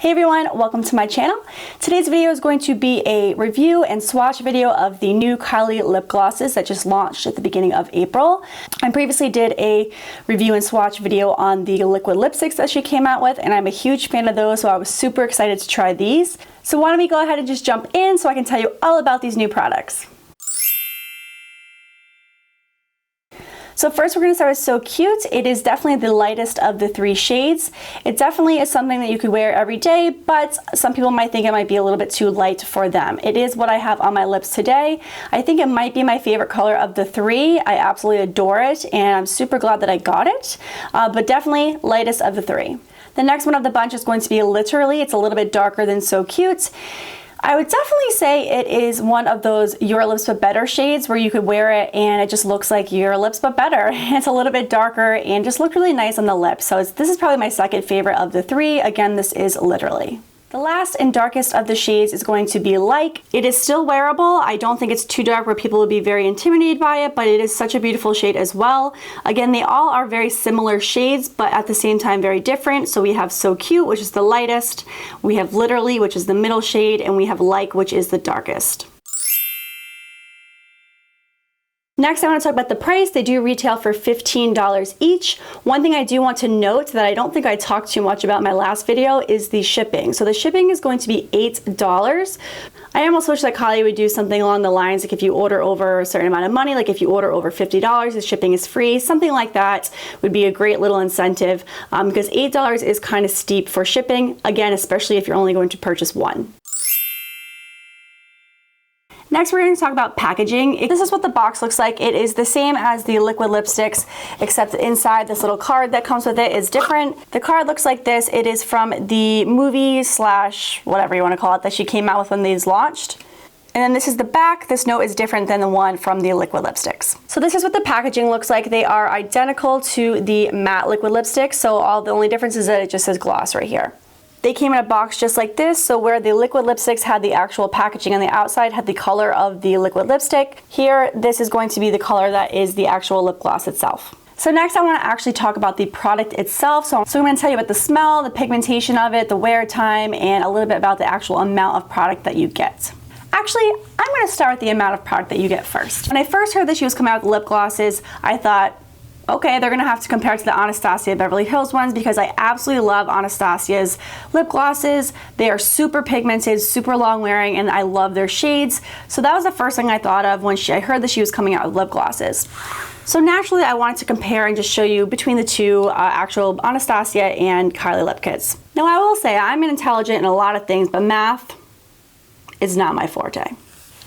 Hey everyone, welcome to my channel. Today's video is going to be a review and swatch video of the new Kylie lip glosses that just launched at the beginning of April. I previously did a review and swatch video on the liquid lipsticks that she came out with, and I'm a huge fan of those, so I was super excited to try these. So why don't we go ahead and just jump in so I can tell you all about these new products. So first we're going to start with So Cute. It is definitely the lightest of the three shades. It definitely is something that you could wear every day, but some people might think it might be a little bit too light for them. It is what I have on my lips today. I think it might be my favorite color of the three. I absolutely adore it, and I'm super glad that I got it, but definitely lightest of the three. The next one of the bunch is going to be Literally. It's a little bit darker than So Cute. I would definitely say it is one of those Your Lips But Better shades where you could wear it and it just looks like your lips but better. It's a little bit darker and just looked really nice on the lips. So this is probably my second favorite of the three. Again, this is Literally. The last and darkest of the shades is going to be Like. It is still wearable. I don't think it's too dark where people would be very intimidated by it, but it is such a beautiful shade as well. Again, they all are very similar shades, but at the same time very different. So we have So Cute, which is the lightest. We have Literally, which is the middle shade, and we have Like, which is the darkest. Next, I want to talk about the price. They do retail for $15 each. One thing I do want to note that I don't think I talked too much about in my last video is the shipping. So the shipping is going to be $8. I almost wish that Kylie would do something along the lines like if you order over a certain amount of money, like if you order over $50, the shipping is free. Something like that would be a great little incentive because $8 is kind of steep for shipping. Again, especially if you're only going to purchase one. Next, we're going to talk about packaging. This is what the box looks like. It is the same as the liquid lipsticks, except that inside this little card that comes with it is different. The card looks like this. It is from the movie slash whatever you want to call it that she came out with when these launched. And then this is the back. This note is different than the one from the liquid lipsticks. So this is what the packaging looks like. They are identical to the matte liquid lipsticks. So the only difference is that it just says gloss right here. They came in a box just like this, so where the liquid lipsticks had the actual packaging on the outside, had the color of the liquid lipstick. Here, this is going to be the color that is the actual lip gloss itself. So next I want to actually talk about the product itself. So I'm going to tell you about the smell, the pigmentation of it, the wear time, and a little bit about the actual amount of product that you get. Actually, I'm going to start with the amount of product that you get first. When I first heard that she was coming out with lip glosses, I thought, okay, they're gonna have to compare it to the Anastasia Beverly Hills ones because I absolutely love Anastasia's lip glosses. They are super pigmented, super long wearing, and I love their shades. So that was the first thing I thought of when I heard that she was coming out with lip glosses. So naturally, I wanted to compare and just show you between the two actual Anastasia and Kylie lip kits. Now I will say I'm intelligent in a lot of things, but math is not my forte.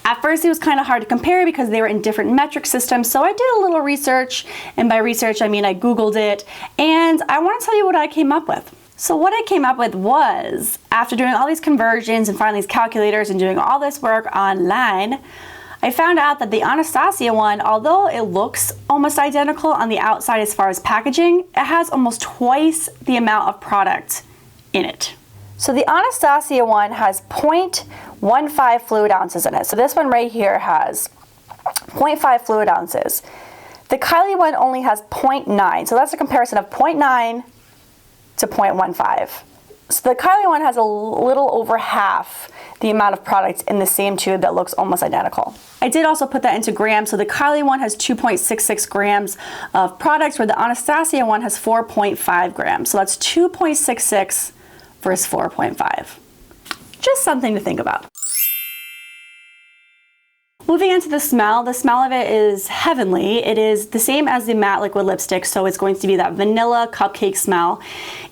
At first it was kind of hard to compare because they were in different metric systems, so I did a little research, and by research I mean I Googled it, and I want to tell you what I came up with. So what I came up with was, after doing all these conversions and finding these calculators and doing all this work online, I found out that the Anastasia one, although it looks almost identical on the outside as far as packaging, it has almost twice the amount of product in it. So the Anastasia one has 0.15 fluid ounces in it. So this one right here has 0.5 fluid ounces. The Kylie one only has 0.9. So that's a comparison of 0.9 to 0.15. So the Kylie one has a little over half the amount of product in the same tube that looks almost identical. I did also put that into grams. So the Kylie one has 2.66 grams of product, where the Anastasia one has 4.5 grams. So that's 2.66 versus 4.5. Just something to think about. Moving into the smell of it is heavenly. It is the same as the matte liquid lipstick, so it's going to be that vanilla cupcake smell.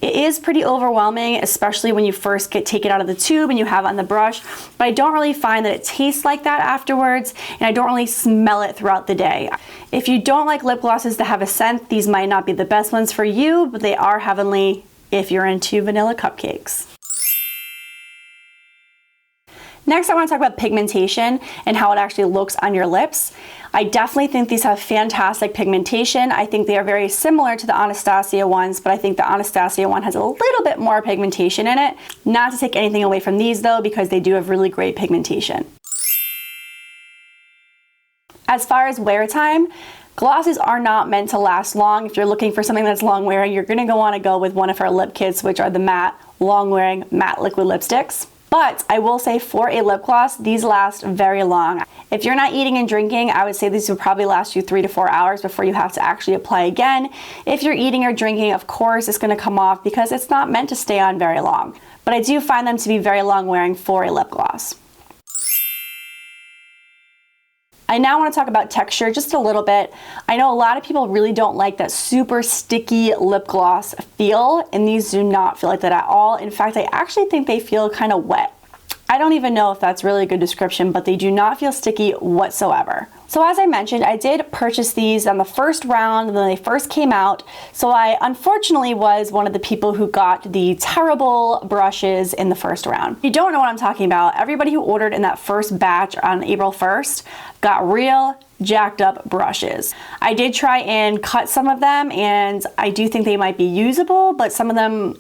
It is pretty overwhelming, especially when you first take it out of the tube and you have it on the brush, but I don't really find that it tastes like that afterwards, and I don't really smell it throughout the day. If you don't like lip glosses that have a scent, these might not be the best ones for you, but they are heavenly if you're into vanilla cupcakes. Next, I want to talk about pigmentation and how it actually looks on your lips. I definitely think these have fantastic pigmentation. I think they are very similar to the Anastasia ones, but I think the Anastasia one has a little bit more pigmentation in it. Not to take anything away from these though, because they do have really great pigmentation. As far as wear time, glosses are not meant to last long. If you're looking for something that's long wearing, you're gonna want to go with one of our lip kits, which are the matte long-wearing matte liquid lipsticks. But I will say for a lip gloss, these last very long. If you're not eating and drinking, I would say these will probably last you 3 to 4 hours before you have to actually apply again. If you're eating or drinking, of course, it's gonna come off because it's not meant to stay on very long. But I do find them to be very long wearing for a lip gloss. I now want to talk about texture just a little bit. I know a lot of people really don't like that super sticky lip gloss feel, and these do not feel like that at all. In fact, I actually think they feel kind of wet. I don't even know if that's really a good description, but they do not feel sticky whatsoever. So as I mentioned, I did purchase these on the first round when they first came out. So I unfortunately was one of the people who got the terrible brushes in the first round. If you don't know what I'm talking about, everybody who ordered in that first batch on April 1st got real jacked up brushes. I did try and cut some of them, and I do think they might be usable, but some of them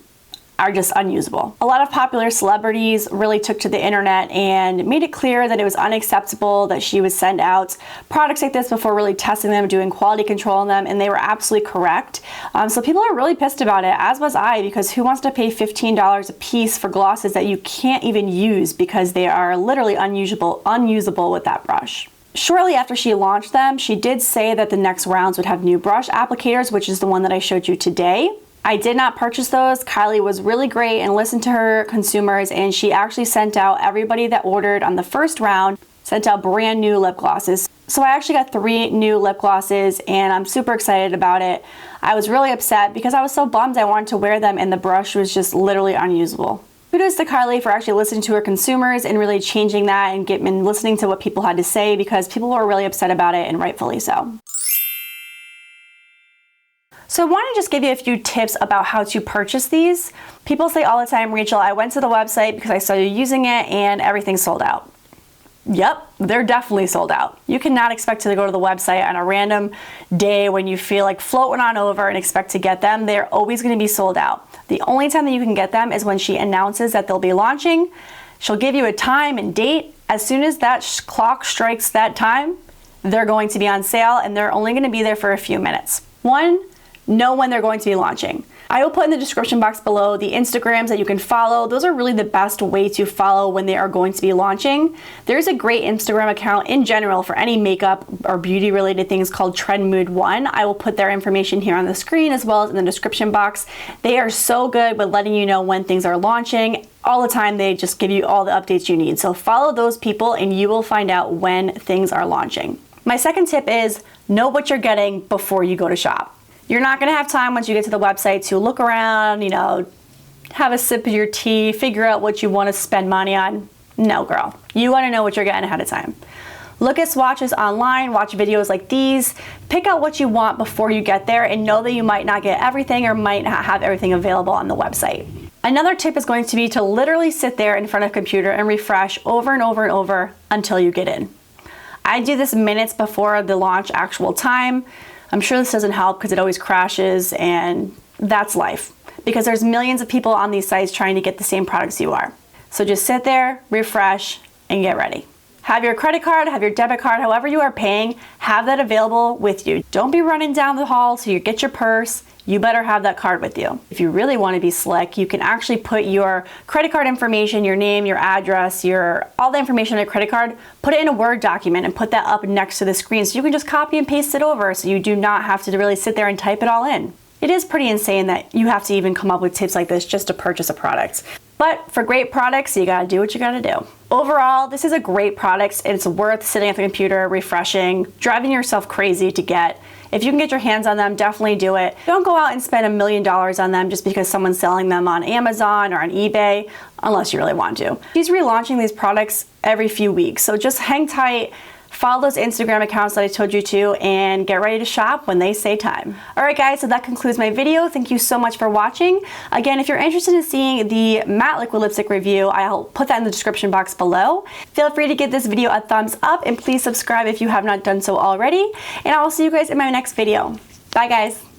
are just unusable. A lot of popular celebrities really took to the internet and made it clear that it was unacceptable that she would send out products like this before really testing them, doing quality control on them, and they were absolutely correct. So people are really pissed about it, as was I, because who wants to pay $15 a piece for glosses that you can't even use because they are literally unusable with that brush. Shortly after she launched them, she did say that the next rounds would have new brush applicators, which is the one that I showed you today. I did not purchase those. Kylie was really great and listened to her consumers, and she actually sent out everybody that ordered on the first round, sent out brand new lip glosses. So I actually got 3 new lip glosses, and I'm super excited about it. I was really upset because I was so bummed I wanted to wear them and the brush was just literally unusable. Kudos to Kylie for actually listening to her consumers and really changing that and listening to what people had to say, because people were really upset about it, and rightfully so. So I want to just give you a few tips about how to purchase these. People say all the time, Rachel, I went to the website because I started using it and everything's sold out. Yep, they're definitely sold out. You cannot expect to go to the website on a random day when you feel like floating on over and expect to get them. They're always going to be sold out. The only time that you can get them is when she announces that they'll be launching. She'll give you a time and date. As soon as that clock strikes that time, they're going to be on sale, and they're only going to be there for a few minutes. Know when they're going to be launching. I will put in the description box below the Instagrams that you can follow. Those are really the best way to follow when they are going to be launching. There's a great Instagram account in general for any makeup or beauty related things called Trend Mood 1. I will put their information here on the screen as well as in the description box. They are so good with letting you know when things are launching. All the time, they just give you all the updates you need. So follow those people and you will find out when things are launching. My second tip is know what you're getting before you go to shop. You're not gonna have time once you get to the website to look around, have a sip of your tea, figure out what you wanna spend money on. No, girl. You wanna know what you're getting ahead of time. Look at swatches online, watch videos like these, pick out what you want before you get there, and know that you might not get everything or might not have everything available on the website. Another tip is going to be to literally sit there in front of a computer and refresh over and over and over until you get in. I do this minutes before the launch actual time. I'm sure this doesn't help because it always crashes, and that's life. Because there's millions of people on these sites trying to get the same products you are. So just sit there, refresh, and get ready. Have your credit card, have your debit card, however you are paying, have that available with you. Don't be running down the hall till you get your purse. You better have that card with you. If you really want to be slick, you can actually put your credit card information, your name, your address, all the information on your credit card, put it in a Word document and put that up next to the screen so you can just copy and paste it over so you do not have to really sit there and type it all in. It is pretty insane that you have to even come up with tips like this just to purchase a product. But for great products, you gotta do what you gotta do. Overall, this is a great product. It's worth sitting at the computer, refreshing, driving yourself crazy to get. If you can get your hands on them, definitely do it. Don't go out and spend $1 million on them just because someone's selling them on Amazon or on eBay, unless you really want to. She's relaunching these products every few weeks, so just hang tight. Follow those Instagram accounts that I told you to and get ready to shop when they say time. All right, guys, so that concludes my video. Thank you so much for watching. Again, if you're interested in seeing the matte liquid lipstick review, I'll put that in the description box below. Feel free to give this video a thumbs up and please subscribe if you have not done so already. And I will see you guys in my next video. Bye, guys.